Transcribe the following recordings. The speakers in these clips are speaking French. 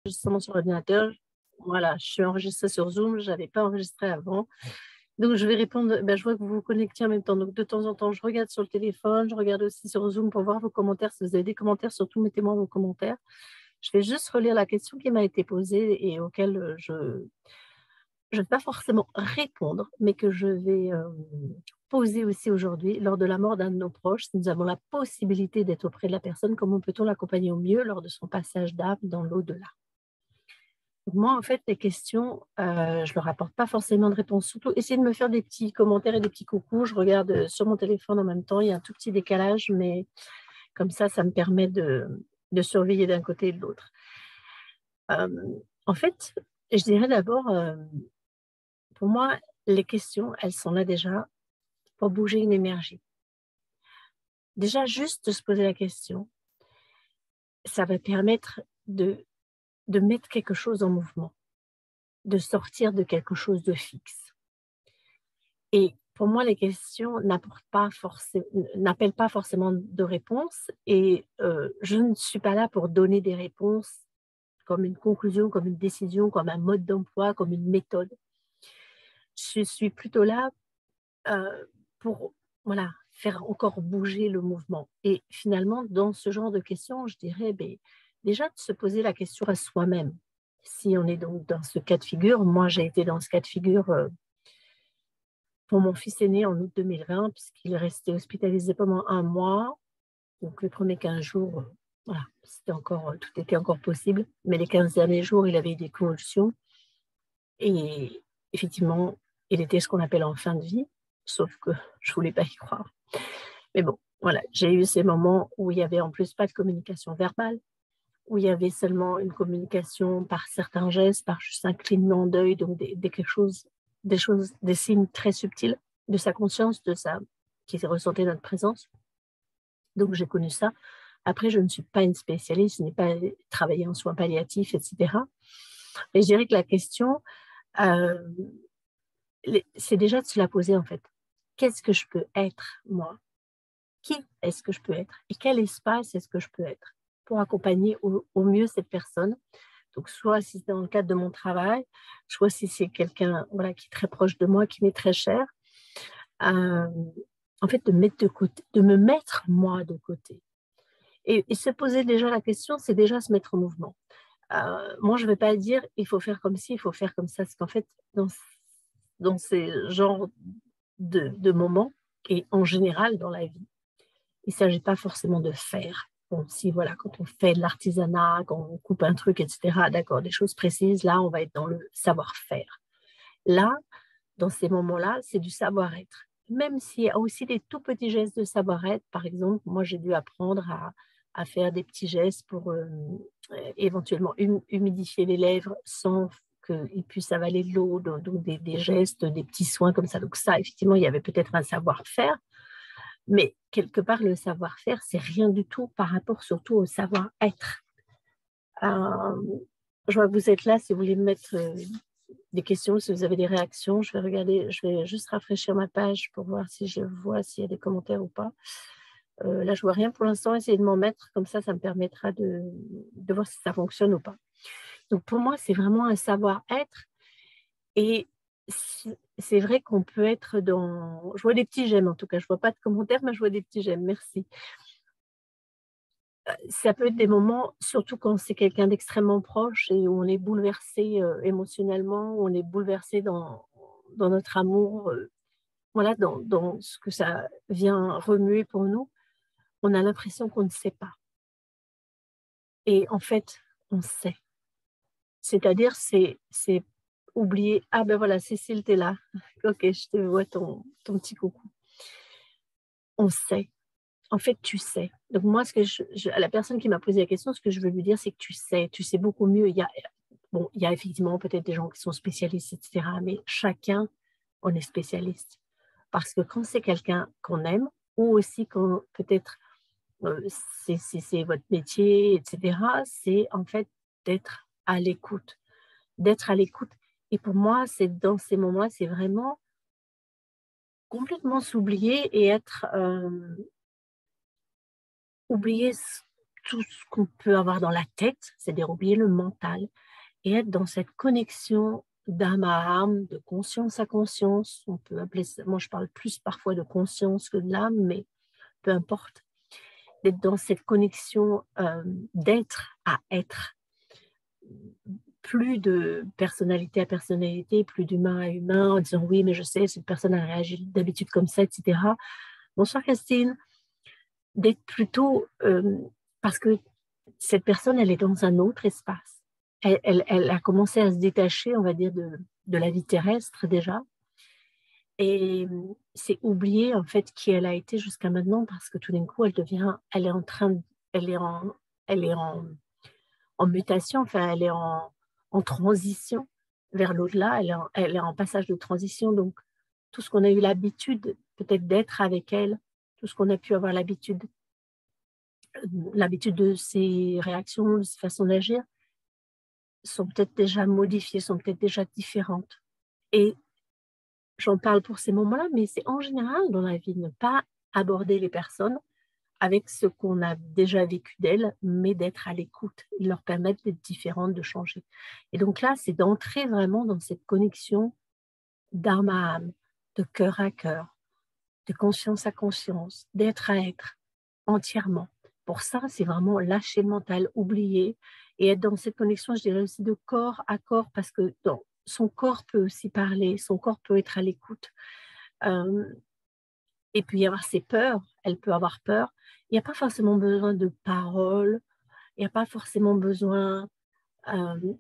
Enregistrement sur l'ordinateur. Voilà, je suis enregistrée sur Zoom, je n'avais pas enregistré avant. Donc, je vais répondre. Ben, je vois que vous vous connectez en même temps. Donc, de temps en temps, je regarde sur le téléphone, je regarde aussi sur Zoom pour voir vos commentaires. Si vous avez des commentaires, surtout, mettez-moi vos commentaires. Je vais juste relire la question qui m'a été posée et auquel je ne vais pas forcément répondre, mais que je vais poser aussi aujourd'hui. Lors de la mort d'un de nos proches, si nous avons la possibilité d'être auprès de la personne, comment peut-on l'accompagner au mieux lors de son passage d'âme dans l'au-delà? Moi, en fait, les questions, je ne leur apporte pas forcément de réponse. Surtout, essayez de me faire des petits commentaires et des petits coucous. Je regarde sur mon téléphone en même temps. Il y a un tout petit décalage, mais comme ça me permet de surveiller d'un côté et de l'autre. En fait, je dirais d'abord, pour moi, les questions, elles sont là déjà pour bouger une énergie. Déjà, juste de se poser la question, ça va permettre de mettre quelque chose en mouvement, de sortir de quelque chose de fixe. Et pour moi, les questions n'appellent pas forcément de réponse et je ne suis pas là pour donner des réponses comme une conclusion, comme une décision, comme un mode d'emploi, comme une méthode. Je suis plutôt là pour faire encore bouger le mouvement. Et finalement, dans ce genre de questions, je dirais déjà de se poser la question à soi-même. Si on est donc dans ce cas de figure, moi j'ai été dans ce cas de figure pour mon fils aîné en août 2020, puisqu'il est resté hospitalisé pendant 1 mois. Donc les premiers 15 jours, tout était encore possible. Mais les 15 derniers jours, il avait eu des convulsions. Et effectivement, il était ce qu'on appelle en fin de vie, sauf que je ne voulais pas y croire. Mais bon, voilà, j'ai eu ces moments où il n'y avait en plus pas de communication verbale, où il y avait seulement une communication par certains gestes, par juste un clignement d'œil, donc des signes très subtils de sa conscience, qui ressentait notre présence. Donc j'ai connu ça. Après, je ne suis pas une spécialiste, je n'ai pas travaillé en soins palliatifs, etc. Mais je dirais que la question, c'est déjà de se la poser en fait. Qu'est-ce que je peux être, moi? Qui est-ce que je peux être? Et quel espace est-ce que je peux être pour accompagner au mieux cette personne? Donc, soit si c'est dans le cadre de mon travail, soit si c'est quelqu'un qui est très proche de moi, qui m'est très cher. En fait, de me mettre moi de côté. Et se poser déjà la question, c'est déjà se mettre en mouvement. Moi, je ne vais pas dire il faut faire comme ci, il faut faire comme ça. Parce qu'en fait, dans ces genres de moments, et en général dans la vie, il ne s'agit pas forcément de faire. Bon, quand on fait de l'artisanat, quand on coupe un truc, etc., d'accord, des choses précises, là, on va être dans le savoir-faire. Là, dans ces moments-là, c'est du savoir-être. Même s'il y a aussi des tout petits gestes de savoir-être, par exemple, moi, j'ai dû apprendre à faire des petits gestes pour éventuellement humidifier les lèvres sans qu'ils puissent avaler de l'eau, donc des gestes, des petits soins comme ça. Donc ça, effectivement, il y avait peut-être un savoir-faire, mais quelque part, le savoir-faire, c'est rien du tout par rapport surtout au savoir-être. Je vois que vous êtes là, si vous voulez me mettre des questions, si vous avez des réactions, je vais regarder, je vais juste rafraîchir ma page pour voir si je vois s'il y a des commentaires ou pas. Là, je vois rien pour l'instant, essayez de m'en mettre, comme ça me permettra de voir si ça fonctionne ou pas. Donc pour moi, c'est vraiment un savoir-être et c'est vrai qu'on peut être dans... Je vois des petits j'aime en tout cas, je ne vois pas de commentaires, mais je vois des petits j'aime, merci. Ça peut être des moments, surtout quand c'est quelqu'un d'extrêmement proche et où on est bouleversé émotionnellement, où on est bouleversé dans notre amour, dans ce que ça vient remuer pour nous, on a l'impression qu'on ne sait pas. Et en fait, on sait. C'est-à-dire, c'est oublier, ah ben voilà, Cécile, t'es là. Ok, je te vois ton petit coucou. On sait. En fait, tu sais. Donc moi, à la personne qui m'a posé la question, ce que je veux lui dire, c'est que tu sais beaucoup mieux. Il y a effectivement peut-être des gens qui sont spécialistes, etc. Mais chacun, on est spécialiste. Parce que quand c'est quelqu'un qu'on aime, ou aussi quand peut-être c'est votre métier, etc., c'est en fait d'être à l'écoute. D'être à l'écoute. Et pour moi, c'est dans ces moments-là, c'est vraiment complètement s'oublier et oublier tout ce qu'on peut avoir dans la tête, c'est-à-dire oublier le mental et être dans cette connexion d'âme à âme, de conscience à conscience. On peut appeler ça, moi je parle plus parfois de conscience que de l'âme, mais peu importe, d'être dans cette connexion d'être à être, plus de personnalité à personnalité, plus d'humain à humain, en disant oui, mais je sais, cette personne a réagi d'habitude comme ça, etc. Bonsoir Christine, d'être plutôt, parce que cette personne, elle est dans un autre espace. Elle a commencé à se détacher, on va dire, de la vie terrestre déjà. Et c'est oublier en fait qui elle a été jusqu'à maintenant parce que tout d'un coup, elle est en train, elle est en mutation, enfin, elle est en transition vers l'au-delà, elle est en passage de transition. Donc, tout ce qu'on a eu l'habitude peut-être d'être avec elle, tout ce qu'on a pu avoir l'habitude de ses réactions, de ses façons d'agir, sont peut-être déjà modifiées, sont peut-être déjà différentes. Et j'en parle pour ces moments-là, mais c'est en général dans la vie, ne pas aborder les personnes avec ce qu'on a déjà vécu d'elles, mais d'être à l'écoute, leur permettre d'être différentes, de changer. Et donc là, c'est d'entrer vraiment dans cette connexion d'âme à âme, de cœur à cœur, de conscience à conscience, d'être à être entièrement. Pour ça, c'est vraiment lâcher le mental, oublier et être dans cette connexion, je dirais aussi de corps à corps, parce que son corps peut aussi parler, son corps peut être à l'écoute. Et puis y avoir ses peurs, elle peut avoir peur. Il n'y a pas forcément besoin de paroles, il n'y a pas forcément besoin,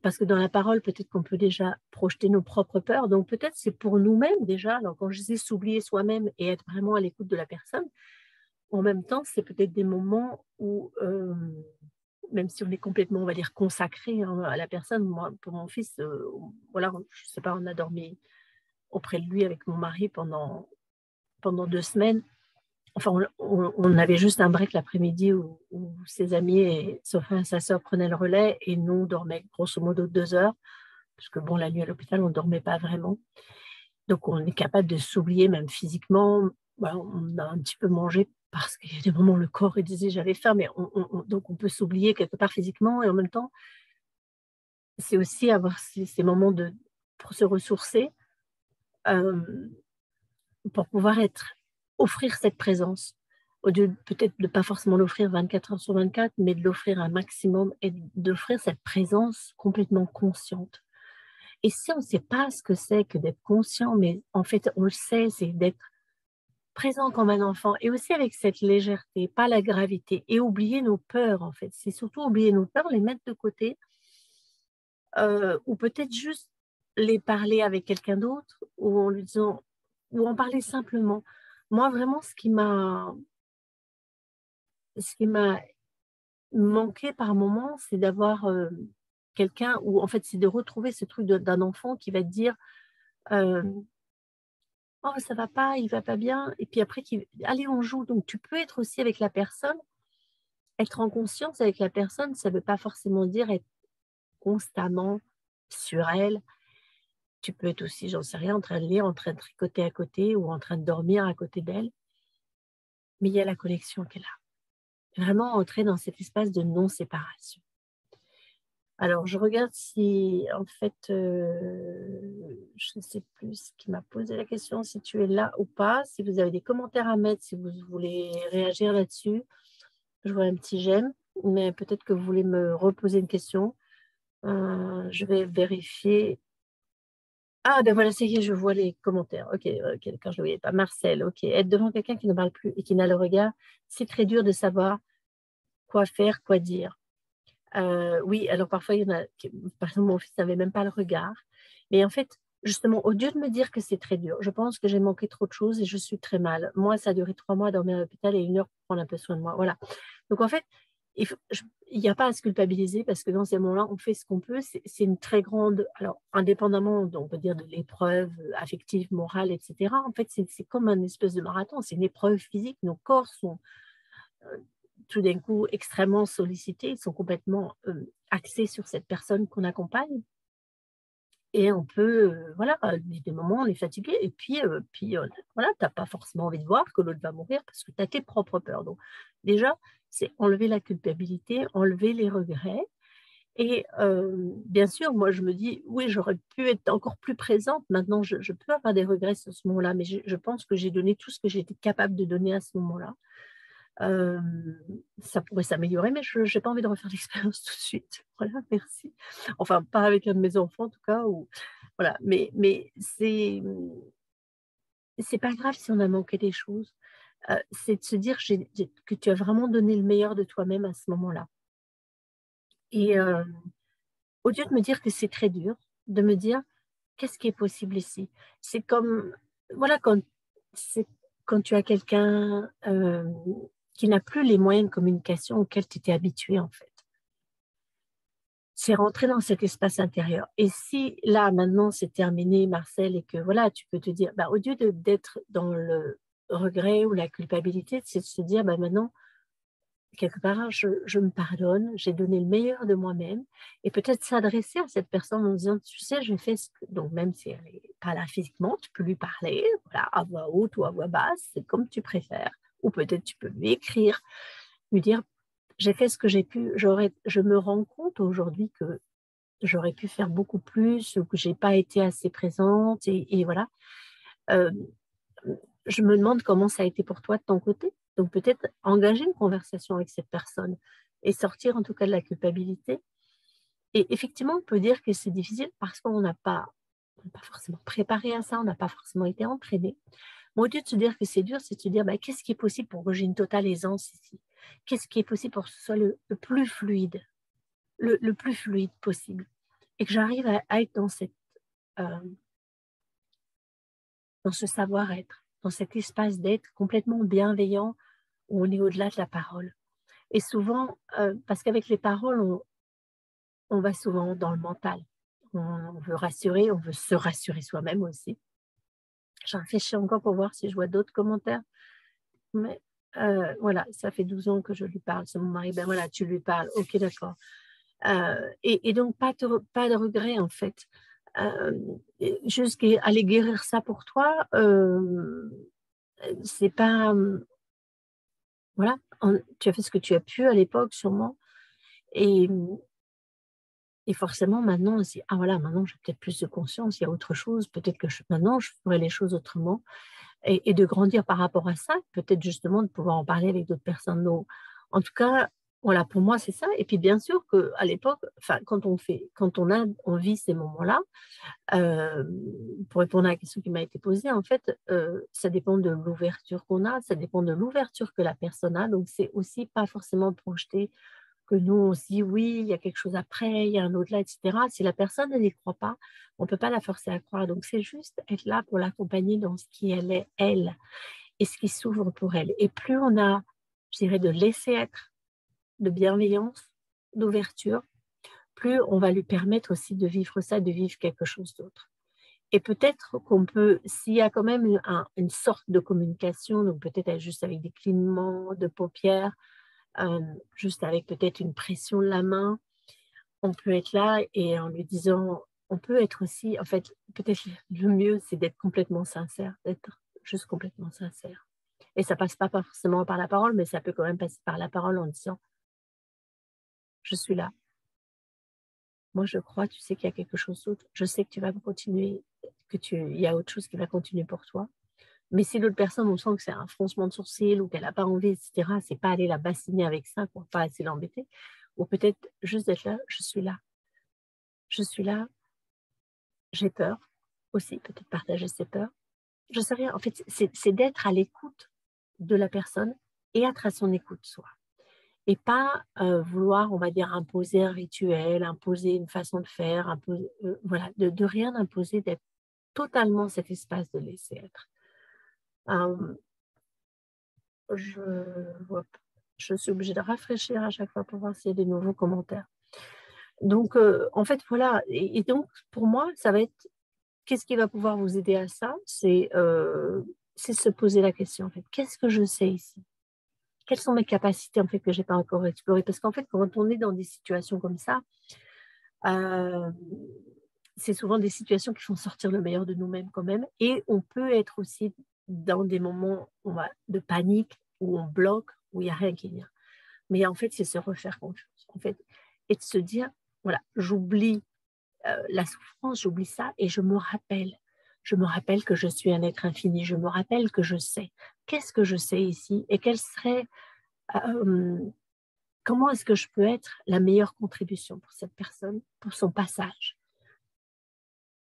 parce que dans la parole, peut-être qu'on peut déjà projeter nos propres peurs. Donc peut-être c'est pour nous-mêmes déjà, alors quand je disais s'oublier soi-même et être vraiment à l'écoute de la personne, en même temps, c'est peut-être des moments où, même si on est complètement, on va dire, consacré à la personne, moi, pour mon fils, voilà, je ne sais pas, on a dormi auprès de lui avec mon mari pendant 2 semaines. Enfin, on avait juste un break l'après-midi où ses amis, et, sauf sa sœur, prenaient le relais et nous, on dormait grosso modo 2 heures, parce que bon, la nuit à l'hôpital, on ne dormait pas vraiment. Donc, on est capable de s'oublier même physiquement. Voilà, on a un petit peu mangé parce qu'il y a des moments où le corps il disait j'avais faim, mais donc on peut s'oublier quelque part physiquement et en même temps, c'est aussi avoir ces moments pour se ressourcer, euh, pour pouvoir offrir cette présence. Au lieu peut-être de ne pas forcément l'offrir 24 heures sur 24, mais de l'offrir un maximum et d'offrir cette présence complètement consciente. Et si on ne sait pas ce que c'est que d'être conscient, mais en fait, on le sait, c'est d'être présent comme un enfant et aussi avec cette légèreté, pas la gravité, et oublier nos peurs, en fait. C'est surtout oublier nos peurs, les mettre de côté, ou peut-être juste les parler avec quelqu'un d'autre, ou en lui disant, ou en parler simplement. Moi, vraiment, ce qui m'a manqué par moment, c'est d'avoir quelqu'un, ou en fait, c'est de retrouver ce truc d'un enfant qui va te dire euh, oh, ça va pas, il va pas bien, et puis après, allez, on joue. Donc, tu peux être aussi avec la personne, être en conscience avec la personne, ça ne veut pas forcément dire être constamment sur elle. Tu peux être aussi, j'en sais rien, en train de lire, en train de tricoter à côté ou en train de dormir à côté d'elle. Mais il y a la connexion qui est là. Vraiment entrer dans cet espace de non-séparation. Alors, je regarde si, en fait, je ne sais plus qui m'a posé la question, si tu es là ou pas, si vous avez des commentaires à mettre, si vous voulez réagir là-dessus. Je vois un petit j'aime, mais peut-être que vous voulez me reposer une question. Je vais vérifier. Ah, ben voilà, ça y est, je vois les commentaires. Ok, quand je ne le voyais pas. Marcel, ok. Être devant quelqu'un qui ne parle plus et qui n'a le regard, c'est très dur de savoir quoi faire, quoi dire. Oui, alors parfois, il y en a, par exemple, mon fils n'avait même pas le regard. Mais en fait, justement, au lieu de me dire que c'est très dur, je pense que j'ai manqué trop de choses et je suis très mal. Moi, ça a duré 3 mois à dormir à l'hôpital et 1 heure pour prendre un peu soin de moi. Voilà. Donc, en fait, il n'y a pas à se culpabiliser parce que dans ces moments-là, on fait ce qu'on peut. C'est une très grande, alors indépendamment, on peut dire de l'épreuve affective, morale, etc. En fait, c'est comme un espèce de marathon. C'est une épreuve physique. Nos corps sont tout d'un coup extrêmement sollicités, ils sont complètement axés sur cette personne qu'on accompagne. Et on peut, voilà, des moments, on est fatigué. Et puis voilà, tu n'as pas forcément envie de voir que l'autre va mourir parce que tu as tes propres peurs. Donc, déjà, c'est enlever la culpabilité, enlever les regrets. Et bien sûr, moi, je me dis: «Oui, j'aurais pu être encore plus présente». Maintenant, je peux avoir des regrets sur ce moment-là, mais je pense que j'ai donné tout ce que j'étais capable de donner à ce moment-là. Ça pourrait s'améliorer, mais je n'ai pas envie de refaire l'expérience tout de suite. Voilà, merci. Enfin, pas avec un de mes enfants, en tout cas, ou voilà, mais c'est pas grave si on a manqué des choses. C'est de se dire que tu as vraiment donné le meilleur de toi-même à ce moment-là. Et au lieu de me dire que c'est très dur, de me dire: «Qu'est-ce qui est possible ici?» C'est comme, voilà, c'est quand tu as quelqu'un, qui n'a plus les moyens de communication auxquels tu étais habitué, en fait. C'est rentrer dans cet espace intérieur. Et si là, maintenant, c'est terminé, Marcel, et que voilà, tu peux te dire, bah, au lieu d'être dans le regret ou la culpabilité, c'est de se dire, bah, maintenant, quelque part, je me pardonne, j'ai donné le meilleur de moi-même, et peut-être s'adresser à cette personne en disant, tu sais, j'ai fait ce que... Donc, même si elle n'est pas là physiquement, tu peux lui parler, voilà, à voix haute ou à voix basse, c'est comme tu préfères. Ou peut-être tu peux lui écrire, lui dire, j'ai fait ce que j'ai pu, je me rends compte aujourd'hui que j'aurais pu faire beaucoup plus, ou que j'ai pas été assez présente, et voilà. Heu, je me demande comment ça a été pour toi de ton côté. Donc peut-être engager une conversation avec cette personne et sortir en tout cas de la culpabilité. Et effectivement, on peut dire que c'est difficile parce qu'on n'a pas forcément préparé à ça, on n'a pas forcément été entraîné. Mais au lieu de se dire que c'est dur, c'est de se dire: «Bah, qu'est-ce qui est possible pour que j'ai une totale aisance ici? Qu'est-ce qui est possible pour que ce soit le plus fluide, le plus fluide possible?» Et que j'arrive à être heu, dans ce savoir-être, dans cet espace d'être complètement bienveillant, où on est au-delà de la parole. Et souvent, parce qu'avec les paroles, on va souvent dans le mental. On veut rassurer, on veut se rassurer soi-même aussi. Je réfléchis encore pour voir si je vois d'autres commentaires, mais voilà, ça fait 12 ans que je lui parle, c'est mon mari. Ben voilà, tu lui parles, OK, d'accord. Et donc pas de regret, en fait. Juste aller guérir ça pour toi, c'est pas, voilà, tu as fait ce que tu as pu à l'époque sûrement, et et forcément maintenant on se dit: «Ah voilà, maintenant j'ai peut-être plus de conscience, il y a autre chose, peut-être que maintenant je ferai les choses autrement», et de grandir par rapport à ça, peut-être justement de pouvoir en parler avec d'autres personnes. Donc en tout cas, voilà, pour moi c'est ça. Et puis bien sûr qu'à l'époque, enfin quand on vit ces moments-là, pour répondre à la question qui m'a été posée, en fait, ça dépend de l'ouverture qu'on a, ça dépend de l'ouverture que la personne a. Donc c'est aussi pas forcément projeter que nous, on se dit: «Oui, il y a quelque chose après, il y a un au-delà», et cetera. Si la personne, elle n'y croit pas, on ne peut pas la forcer à croire. Donc c'est juste être là pour l'accompagner dans ce qui elle est, elle, et ce qui s'ouvre pour elle. Et plus on a, je dirais, de laisser être, de bienveillance, d'ouverture, plus on va lui permettre aussi de vivre ça, de vivre quelque chose d'autre. Et peut-être qu'on peut, s'il y a quand même une sorte de communication, donc peut-être juste avec des clignements de paupières, juste avec peut-être une pression de la main, on peut être là et en lui disant, on peut être aussi, en fait, peut-être le mieux, c'est d'être complètement sincère, d'être juste complètement sincère. Et ça passe pas forcément par la parole, mais ça peut quand même passer par la parole en disant, je suis là. Moi, je crois, tu sais qu'il y a quelque chose d'autre. Je sais que tu vas continuer, il y a autre chose qui va continuer pour toi. Mais si l'autre personne, on sent que c'est un froncement de sourcil ou qu'elle a pas envie, et cetera, c'est pas aller la bassiner avec ça pour pas assez l'embêter. Ou peut-être juste d'être là, je suis là, j'ai peur aussi, peut-être partager ses peurs. Je sais rien, en fait, c'est d'être à l'écoute de la personne et être à son écoute soi. Et pas, vouloir, on va dire, imposer un rituel, imposer une façon de faire, voilà, de rien imposer, d'être totalement cet espace de laisser être. Hem Je vois p je suis obligée de rafraîchir à chaque fois pour voir s'il y a des nouveaux commentaires. Donc, en fait, voilà, et donc pour moi, ça va être, qu'est-ce qui va pouvoir vous aider à ça? C'est se poser la question, en fait: «Qu'est-ce que je sais ici? Quelles sont mes capacités, en fait, que j'ai pas encore explorées?» Parce qu'en fait, quand on est dans des situations comme ça, hem, c'est souvent des situations qui font sortir le meilleur de nous-mêmes quand même, et on peut être aussi dans des moments, de panique, où on bloque, où il y a rien qui vient. Mais en fait, c'est se refaire confiance, en fait, et de se dire, voilà, j'oublie la souffrance, j'oublie ça, et je me rappelle. Je me rappelle que je suis un être infini, je me rappelle que je sais. Qu'est-ce que je sais ici, et quelle serait, comment est-ce que je peux être la meilleure contribution pour cette personne, pour son passage.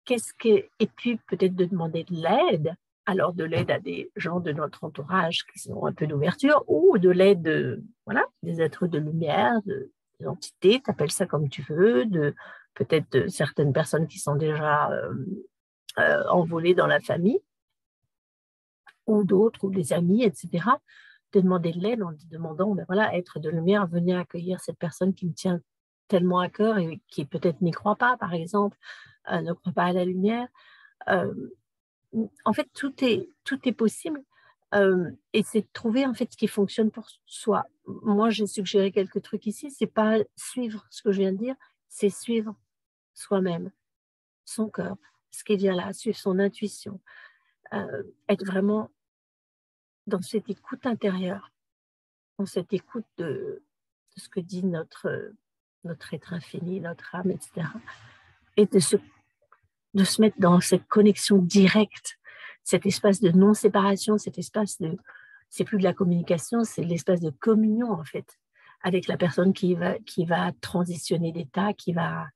Et puis peut-être de demander de l'aide, alors de l'aide à des gens de notre entourage qui ont un peu d'ouverture, ou de l'aide, voilà, des êtres de lumière, des entités, t'appelles ça comme tu veux, peut-être de certaines personnes qui sont déjà envolées dans la famille, ou d'autres, ou des amis, etc. De demander de l'aide en demandant, ben voilà, être de lumière, venir accueillir cette personne qui me tient tellement à cœur et qui peut-être n'y croit pas, par exemple, ne croit pas à la lumière. En fait, tout est possible, et c'est de trouver en fait ce qui fonctionne pour soi. Moi, j'ai suggéré quelques trucs ici. C'est pas suivre ce que je viens de dire, c'est suivre soi-même, son cœur, ce qui vient là, suivre son intuition, être vraiment dans cette écoute intérieure, dans cette écoute de ce que dit notre être infini, notre âme, etc. Et de se mettre dans cette connexion directe, cet espace de non-séparation, cet espace c'est plus de la communication, c'est l'espace de communion, en fait, avec la personne qui va transitionner d'état, qui va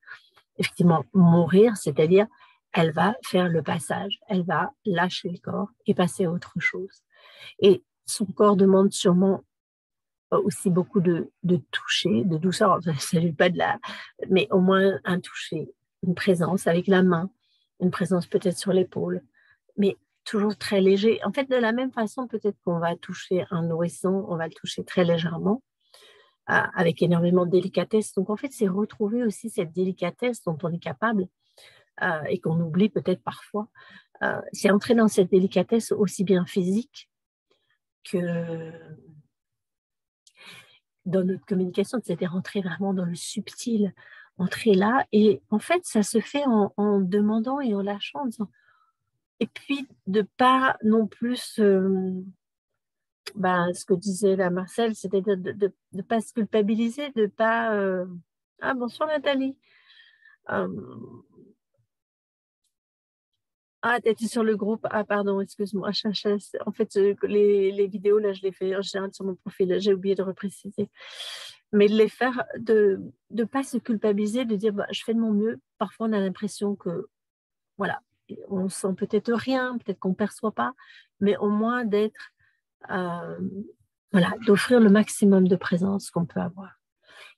effectivement mourir, c'est-à-dire, elle va faire le passage, elle va lâcher le corps et passer à autre chose. Et son corps demande sûrement aussi beaucoup de toucher, de douceur, il ne s'agit pas mais au moins un toucher, une présence avec la main, une présence peut-être sur l'épaule, mais toujours très léger. En fait, de la même façon, peut-être qu'on va toucher un nourrisson, on va le toucher très légèrement, avec énormément de délicatesse. Donc, en fait, c'est retrouver aussi cette délicatesse dont on est capable et qu'on oublie peut-être parfois. C'est entrer dans cette délicatesse aussi bien physique que dans notre communication, c'est-à-dire entrer vraiment dans le subtil, entrer là. Et en fait, ça se fait en demandant et en lâchant, en disant, et puis de pas non plus, ce que disait la Marcel, c'est-à-dire de ne pas se culpabiliser, de pas... Ah, bonsoir Nathalie. Ah, t'étais sur le groupe. Ah, pardon, excuse-moi. En fait, les vidéos, là, je les fais en général sur mon profil. J'ai oublié de repréciser. Mais de les faire, de ne pas se culpabiliser, de dire, bah, je fais de mon mieux. Parfois, on a l'impression que, voilà, on sent peut-être rien, peut-être qu'on ne perçoit pas, mais au moins d'être, voilà, d'offrir le maximum de présence qu'on peut avoir.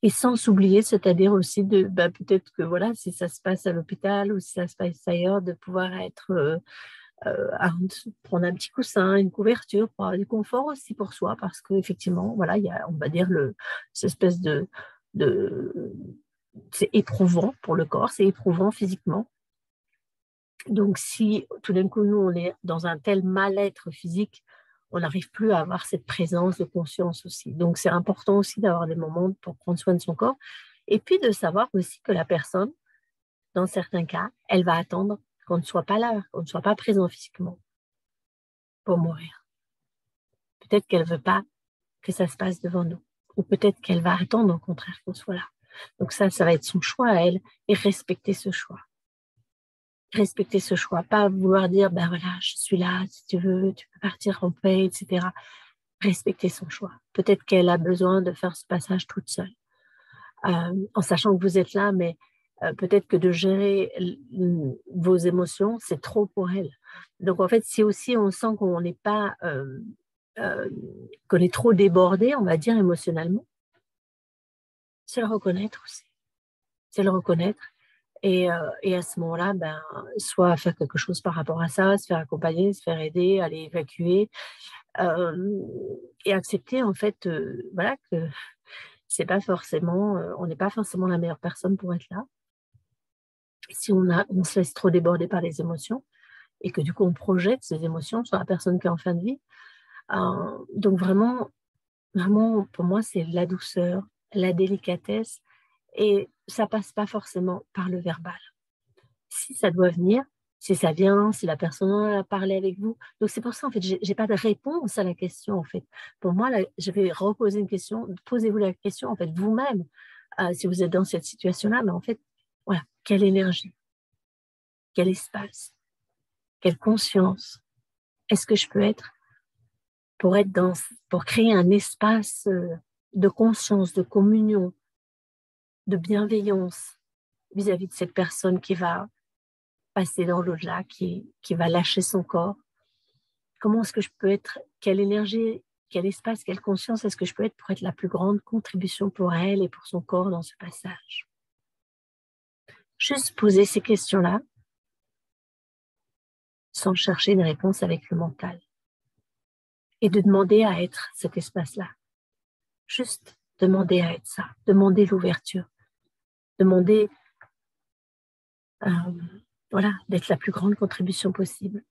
Et sans s'oublier, c'est-à-dire aussi peut-être que voilà, si ça se passe à l'hôpital ou si ça se passe ailleurs, de pouvoir être prendre un petit coussin, une couverture pour avoir du confort aussi pour soi, parce qu'effectivement, voilà, il y a, on va dire, cette espèce de c'est éprouvant pour le corps, c'est éprouvant physiquement. Donc, si tout d'un coup, nous, on est dans un tel mal-être physique, on n'arrive plus à avoir cette présence de conscience aussi. Donc, c'est important aussi d'avoir des moments pour prendre soin de son corps. Et puis, de savoir aussi que la personne, dans certains cas, elle va attendre qu'on ne soit pas là, qu'on ne soit pas présent physiquement pour mourir. Peut-être qu'elle ne veut pas que ça se passe devant nous. Ou peut-être qu'elle va attendre, au contraire, qu'on soit là. Donc ça va être son choix à elle, et respecter ce choix. Respecter ce choix, pas vouloir dire, ben voilà, je suis là, si tu veux, tu peux partir en paix, etc. Respecter son choix. Peut-être qu'elle a besoin de faire ce passage toute seule, en sachant que vous êtes là, mais peut-être que de gérer vos émotions, c'est trop pour elle. Donc en fait, si aussi on sent qu'on n'est pas, qu'on est trop débordé, on va dire émotionnellement, c'est le reconnaître aussi. C'est le reconnaître. Et à ce moment-là, soit faire quelque chose par rapport à ça, se faire accompagner, se faire aider, aller évacuer, et accepter en fait, voilà, que c'est pas forcément, on n'est pas forcément la meilleure personne pour être là. Si on se laisse trop déborder par les émotions et que du coup on projette ces émotions sur la personne qui est en fin de vie. Donc vraiment, vraiment, pour moi, c'est la douceur, la délicatesse, et ça passe pas forcément par le verbal. Si ça doit venir, si ça vient, si la personne en a parlé avec vous. Donc, c'est pour ça, en fait, j'ai pas de réponse à la question, en fait. Pour moi, là, je vais reposer une question. Posez-vous la question, en fait, vous-même, si vous êtes dans cette situation-là. Mais en fait, voilà, quelle énergie, quel espace, quelle conscience est-ce que je peux être pour créer un espace de conscience, de communion, de bienveillance vis-à-vis de cette personne qui va passer dans l'au-delà, qui va lâcher son corps. Comment est-ce que je peux être, quelle énergie, quel espace, quelle conscience est-ce que je peux être pour être la plus grande contribution pour elle et pour son corps dans ce passage? Juste poser ces questions-là sans chercher une réponse avec le mental et de demander à être cet espace-là. Juste demander à être ça, demander l'ouverture, demander voilà, d'être la plus grande contribution possible.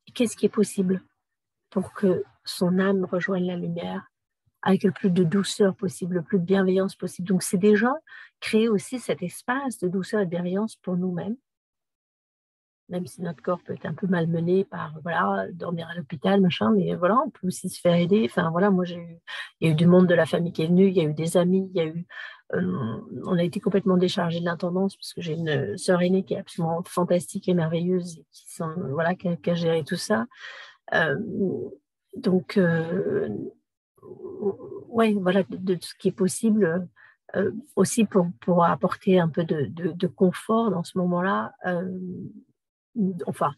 Et qu'est-ce qui est possible pour que son âme rejoigne la lumière avec le plus de douceur possible, le plus de bienveillance possible. Donc, c'est déjà créer aussi cet espace de douceur et de bienveillance pour nous-mêmes, même si notre corps peut être un peu malmené par, voilà, dormir à l'hôpital, machin, mais voilà, on peut aussi se faire aider. Enfin, voilà, moi, il y a eu du monde de la famille qui est venu, il y a eu des amis, il y a eu, on a été complètement déchargé de l'intendance parce que j'ai une sœur aînée qui est absolument fantastique et merveilleuse et voilà, qui a géré tout ça. Donc, ouais, voilà, de tout ce qui est possible, aussi pour apporter un peu de confort dans ce moment-là. Enfin,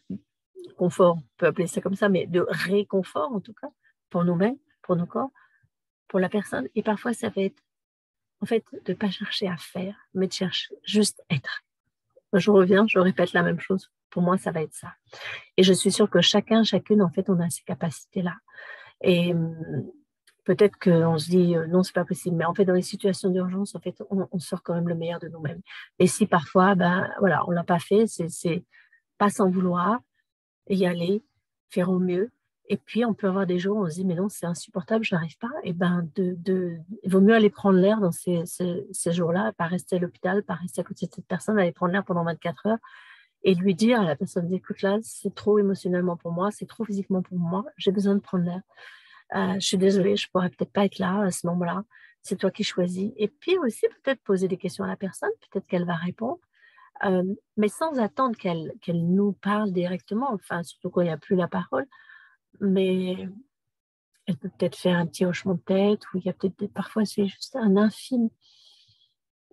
confort, on peut appeler ça comme ça, mais de réconfort en tout cas, pour nous-mêmes, pour nos corps, pour la personne. Et parfois, ça va être, en fait, de ne pas chercher à faire, mais de chercher juste être. Moi, je reviens, je répète la même chose. Pour moi, ça va être ça. Et je suis sûre que chacun, chacune, en fait, on a ces capacités-là. Et peut-être qu'on se dit non, c'est pas possible. Mais en fait, dans les situations d'urgence, en fait, on sort quand même le meilleur de nous-mêmes. Et si parfois, ben voilà, on l'a pas fait, c'est pas s'en vouloir, y aller, faire au mieux. Et puis, on peut avoir des jours où on se dit, mais non, c'est insupportable, je n'arrive pas. Et ben, il vaut mieux aller prendre l'air dans ces jours-là, pas rester à l'hôpital, pas rester à côté de cette personne, aller prendre l'air pendant 24 heures et lui dire à la personne, écoute là, c'est trop émotionnellement pour moi, c'est trop physiquement pour moi, j'ai besoin de prendre l'air. Je suis désolée, je pourrais peut-être pas être là à ce moment-là. C'est toi qui choisis. Et puis aussi, peut-être poser des questions à la personne, peut-être qu'elle va répondre, mais sans attendre qu'elle nous parle directement, enfin, surtout quand il n'y a plus la parole. Mais elle peut peut-être faire un petit hochement de tête, ou il y a peut-être parfois c'est juste un infime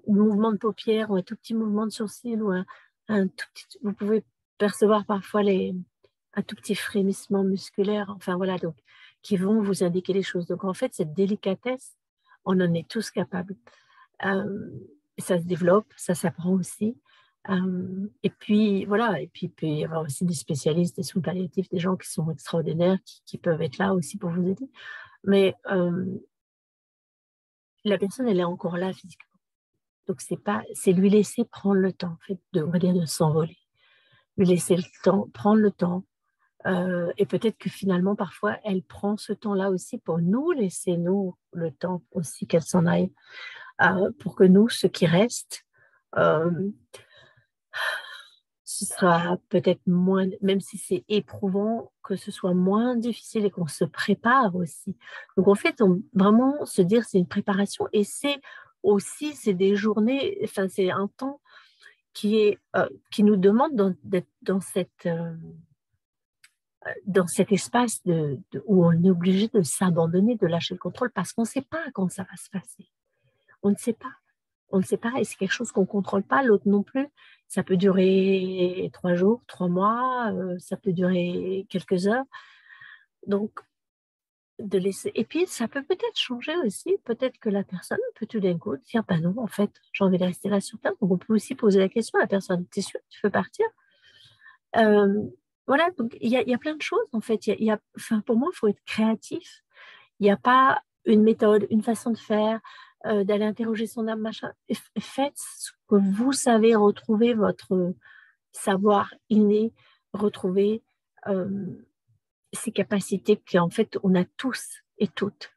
mouvement de paupières, ou un tout petit mouvement de sourcil, ou un tout petit, vous pouvez percevoir parfois un tout petit frémissement musculaire, enfin voilà, donc, qui vont vous indiquer les choses. Donc en fait, cette délicatesse, on en est tous capables. Ça se développe, ça s'apprend aussi. Et puis voilà, et puis il peut y avoir aussi des spécialistes des soins palliatifs, des gens qui sont extraordinaires, qui peuvent être là aussi pour vous aider. Mais la personne, elle est encore là physiquement. Donc c'est lui laisser prendre le temps, en fait, on va dire de s'envoler. Lui laisser le temps, prendre le temps. Et peut-être que finalement, parfois, elle prend ce temps-là aussi pour nous laisser, nous, le temps aussi qu'elle s'en aille, pour que nous, ceux qui restent, euh, ce sera peut-être moins, même si c'est éprouvant, que ce soit moins difficile et qu'on se prépare aussi. Donc en fait, vraiment se dire c'est une préparation et c'est aussi, c'est des journées, enfin c'est un temps qui nous demande d'être dans cet espace où on est obligé de s'abandonner, de lâcher le contrôle parce qu'on ne sait pas quand ça va se passer. On ne sait pas. On ne sait pas et c'est quelque chose qu'on ne contrôle pas, l'autre non plus. Ça peut durer 3 jours, 3 mois, ça peut durer quelques heures. Donc, de laisser. Et puis, ça peut peut-être changer aussi. Peut-être que la personne peut tout d'un coup dire, ben non, en fait, j'ai envie de rester là sur Terre. Donc, on peut aussi poser la question à la personne, t'es sûr que tu veux partir? Voilà, donc il y a plein de choses, en fait. Enfin, pour moi, il faut être créatif. Il n'y a pas une méthode, une façon de faire, d'aller interroger son âme, machin. Faites ce que vous savez, retrouver votre savoir inné, retrouver ces capacités qu'en fait, on a tous et toutes.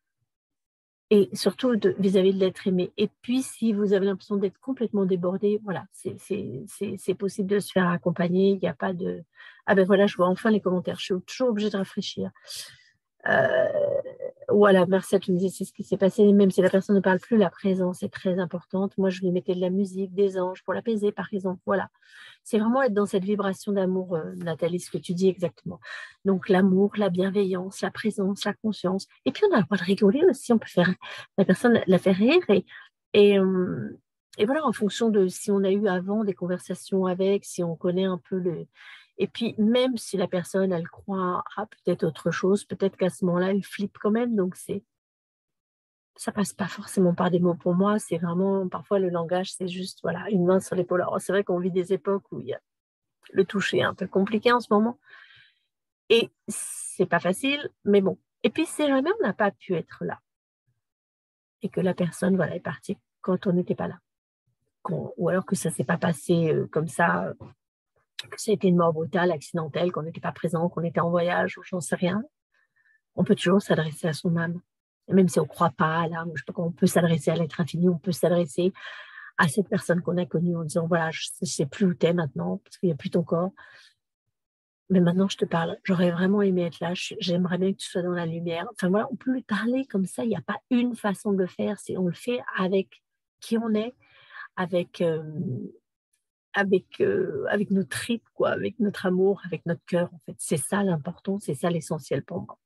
et surtout vis-à-vis de l'être aimé. Et puis, si vous avez l'impression d'être complètement débordé, voilà, c'est possible de se faire accompagner. Il n'y a pas de... Ah ben voilà, je vois enfin les commentaires. Je suis toujours obligée de réfléchir. Euh, voilà, Marcel, tu me disais, c'est ce qui s'est passé. Même si la personne ne parle plus, la présence est très importante. Moi, je lui mettais de la musique, des anges pour l'apaiser, par exemple. Voilà. C'est vraiment être dans cette vibration d'amour, Nathalie, ce que tu dis exactement. Donc, l'amour, la bienveillance, la présence, la conscience. Et puis, on a le droit de rigoler aussi. On peut faire la personne la faire rire. Et, euh, et voilà, en fonction de si on a eu avant des conversations avec, si on connaît un peu le... Et puis, même si la personne, elle croit à peut-être autre chose, peut-être qu'à ce moment-là, elle flippe quand même. Donc, ça passe pas forcément par des mots pour moi. C'est vraiment, parfois, le langage, c'est juste, voilà, une main sur l'épaule. Alors, c'est vrai qu'on vit des époques où il y a le toucher est un peu compliqué en ce moment. Et c'est pas facile, mais bon. Et puis, si jamais on n'a pas pu être là et que la personne, voilà, est partie quand on n'était pas là, ou alors que ça s'est pas passé comme ça, que ça a été une mort brutale, accidentelle, qu'on n'était pas présent, qu'on était en voyage, ou j'en sais rien, on peut toujours s'adresser à son âme. Et même si on ne croit pas à l'âme, je sais pas comment on peut s'adresser à l'être infini, on peut s'adresser à cette personne qu'on a connue en disant, voilà, je ne sais plus où tu es maintenant, parce qu'il n'y a plus ton corps. Mais maintenant, je te parle. J'aurais vraiment aimé être là. J'aimerais bien que tu sois dans la lumière. Enfin voilà, on peut lui parler comme ça. Il n'y a pas une façon de le faire. On le fait avec qui on est, avec, avec nos tripes, quoi, avec notre amour, avec notre cœur. En fait, c'est ça l'important, c'est ça l'essentiel pour moi.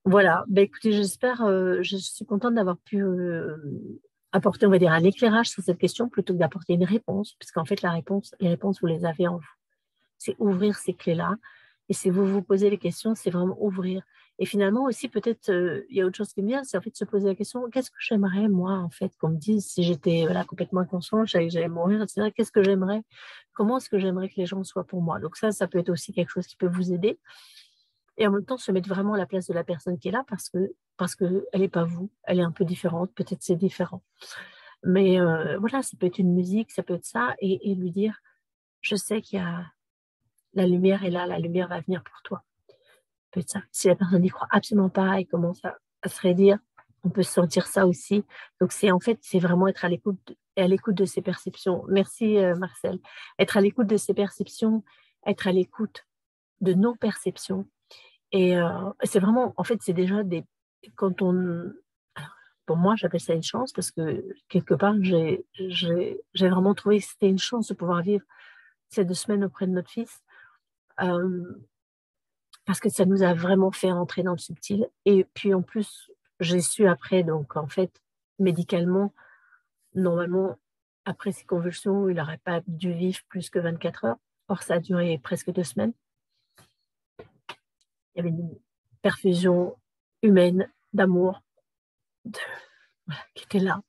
Voilà. Ben, écoutez, j'espère, je suis contente d'avoir pu apporter, on va dire, un éclairage sur cette question plutôt que d'apporter une réponse, puisqu'en fait, les réponses, vous les avez en vous. C'est ouvrir ces clés-là. Et si vous vous posez les questions, c'est vraiment ouvrir. Et finalement aussi, peut-être, il y a autre chose qui me vient, c'est en fait de se poser la question, qu'est-ce que j'aimerais, moi, en fait, qu'on me dise, si j'étais voilà, complètement inconsciente, j'allais mourir, etc., qu'est-ce que j'aimerais, comment est-ce que j'aimerais que les gens soient pour moi. Donc ça peut être aussi quelque chose qui peut vous aider. Et en même temps, se mettre vraiment à la place de la personne qui est là, parce que elle n'est pas vous, elle est un peu différente, peut-être c'est différent. Mais voilà, ça peut être une musique, ça peut être ça, et lui dire, je sais qu'il y a la lumière est là, la lumière va venir pour toi. Peut être ça. Si la personne n'y croit absolument pas et commence à se redire, on peut sentir ça aussi. Donc c'est vraiment être à l'écoute de ses perceptions. Merci Marcel. Être à l'écoute de ses perceptions, être à l'écoute de nos perceptions. Et c'est vraiment, en fait, c'est déjà quand on, alors, pour moi, j'appelle ça une chance parce que quelque part, j'ai vraiment trouvé que c'était une chance de pouvoir vivre ces 2 semaines auprès de notre fils. Euh, Parce que ça nous a vraiment fait rentrer dans le subtil. Et puis en plus, j'ai su après, donc en fait, médicalement, normalement, après ces convulsions, il n'aurait pas dû vivre plus que 24 heures. Or, ça a duré presque 2 semaines. Il y avait une perfusion humaine, d'amour, qui était là.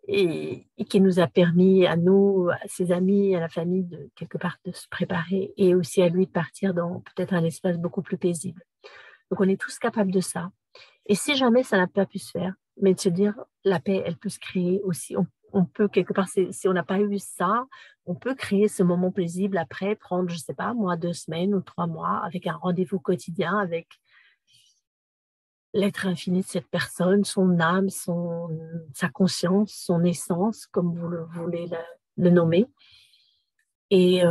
Et qui nous a permis à nous, à ses amis, à la famille, de quelque part de se préparer et aussi à lui de partir dans peut-être un espace beaucoup plus paisible. Donc on est tous capables de ça. Et si jamais ça n'a pas pu se faire, mais de se dire, la paix, elle peut se créer aussi. On peut quelque part, si on n'a pas eu ça, on peut créer ce moment paisible après, prendre, je ne sais pas, moi, 2 semaines ou 3 mois, avec un rendez-vous quotidien, avec l'être infini de cette personne, son âme, sa conscience, son essence, comme vous le voulez le nommer, et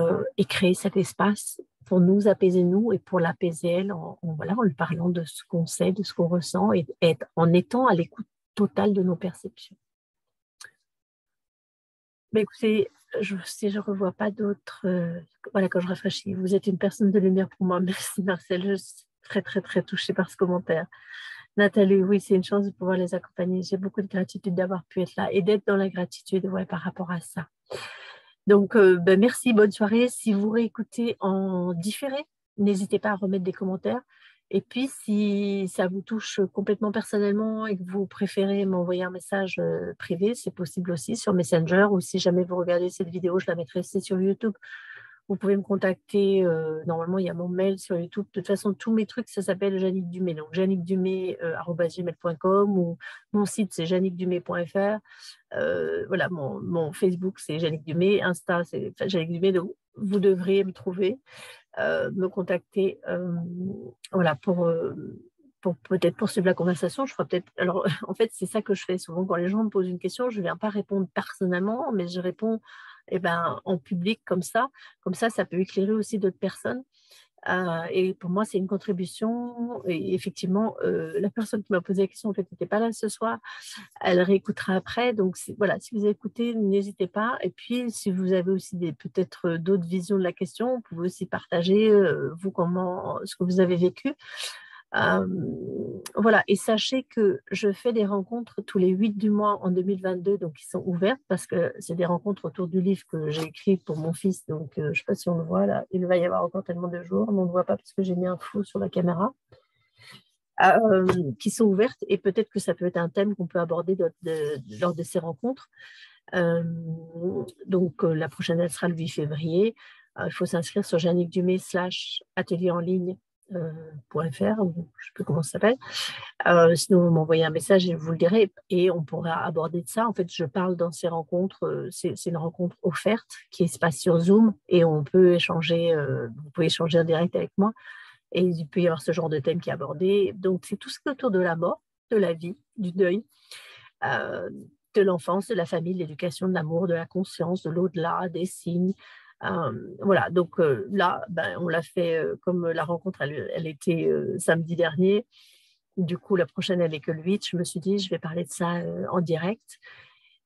créer cet espace pour nous apaiser nous et pour l'apaiser elle voilà, en lui parlant de ce qu'on sait, de ce qu'on ressent et en étant à l'écoute totale de nos perceptions. Mais écoutez, si je ne revois pas d'autres, voilà, quand je réfléchis, vous êtes une personne de lumière pour moi. Merci Marcel, je suis très très très touchée par ce commentaire. Nathalie, oui, c'est une chance de pouvoir les accompagner. J'ai beaucoup de gratitude d'avoir pu être là et d'être dans la gratitude, ouais, par rapport à ça. Donc, merci, bonne soirée. Si vous réécoutez en différé, n'hésitez pas à remettre des commentaires. Et puis, si ça vous touche complètement personnellement et que vous préférez m'envoyer un message privé, c'est possible aussi sur Messenger, ou si jamais vous regardez cette vidéo, je la mettrai aussi sur YouTube. Vous pouvez me contacter. Normalement, il y a mon mail sur YouTube. De toute façon, tous mes trucs, ça s'appelle Jannick Dumay. Donc, jannickdumay@gmail.com, ou mon site, c'est jannickdumay.fr. Voilà, mon Facebook, c'est Jannick Dumay. Insta, c'est Jannick Dumay. Donc, vous devriez me trouver, me contacter, voilà, pour peut-être poursuivre la conversation, je ferai peut-être. Alors, en fait, c'est ça que je fais souvent quand les gens me posent une question. Je ne viens pas répondre personnellement, mais je réponds en public comme ça. Comme ça peut éclairer aussi d'autres personnes. Et pour moi, c'est une contribution. Et effectivement, la personne qui m'a posé la question, en fait, n'était pas là ce soir. Elle réécoutera après. Donc, voilà, si vous écoutez, n'hésitez pas. Et puis, si vous avez aussi peut-être d'autres visions de la question, vous pouvez aussi partager, vous, ce que vous avez vécu. Voilà, et sachez que je fais des rencontres tous les 8 du mois en 2022, donc qui sont ouvertes parce que c'est des rencontres autour du livre que j'ai écrit pour mon fils. Donc, je ne sais pas si on le voit là, il va y avoir encore tellement de jours, mais on ne le voit pas parce que j'ai mis un flou sur la caméra. Qui sont ouvertes et peut-être que ça peut être un thème qu'on peut aborder lors de ces rencontres. Donc, la prochaine, elle sera le 8 février. Il faut s'inscrire sur jannickdumé/atelier en ligne. .fr, je ne sais plus comment ça s'appelle. Sinon, vous m'envoyez un message et je vous le dirai et on pourra aborder de ça. En fait, je parle dans ces rencontres, c'est une rencontre offerte qui se passe sur Zoom et on peut échanger, vous pouvez échanger en direct avec moi et il peut y avoir ce genre de thème qui est abordé. Donc, c'est tout ce qui est autour de la mort, de la vie, du deuil, de l'enfance, de la famille, de l'éducation, de l'amour, de la conscience, de l'au-delà, des signes. Voilà, donc là, on l'a fait comme la rencontre, elle était samedi dernier. Du coup, la prochaine, elle n'est que le 8. Je me suis dit, je vais parler de ça en direct.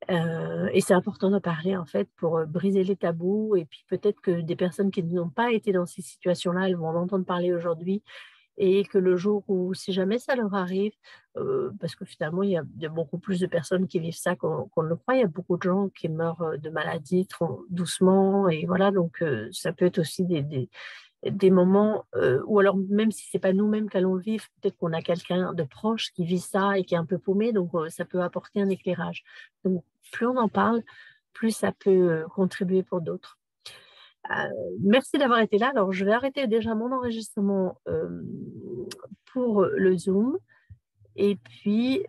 Et c'est important de parler, en fait, pour briser les tabous. Et puis peut-être que des personnes qui n'ont pas été dans ces situations-là, elles vont en entendre parler aujourd'hui. Et que le jour où, si jamais ça leur arrive, parce que finalement, il y a beaucoup plus de personnes qui vivent ça qu'on ne le croit. Il y a beaucoup de gens qui meurent de maladies doucement. Et voilà, donc ça peut être aussi des moments ou alors même si ce n'est pas nous-mêmes qui allons le vivre, peut-être qu'on a quelqu'un de proche qui vit ça et qui est un peu paumé, donc ça peut apporter un éclairage. Donc, plus on en parle, plus ça peut contribuer pour d'autres. Merci d'avoir été là. Alors, je vais arrêter déjà mon enregistrement pour le Zoom. Et puis,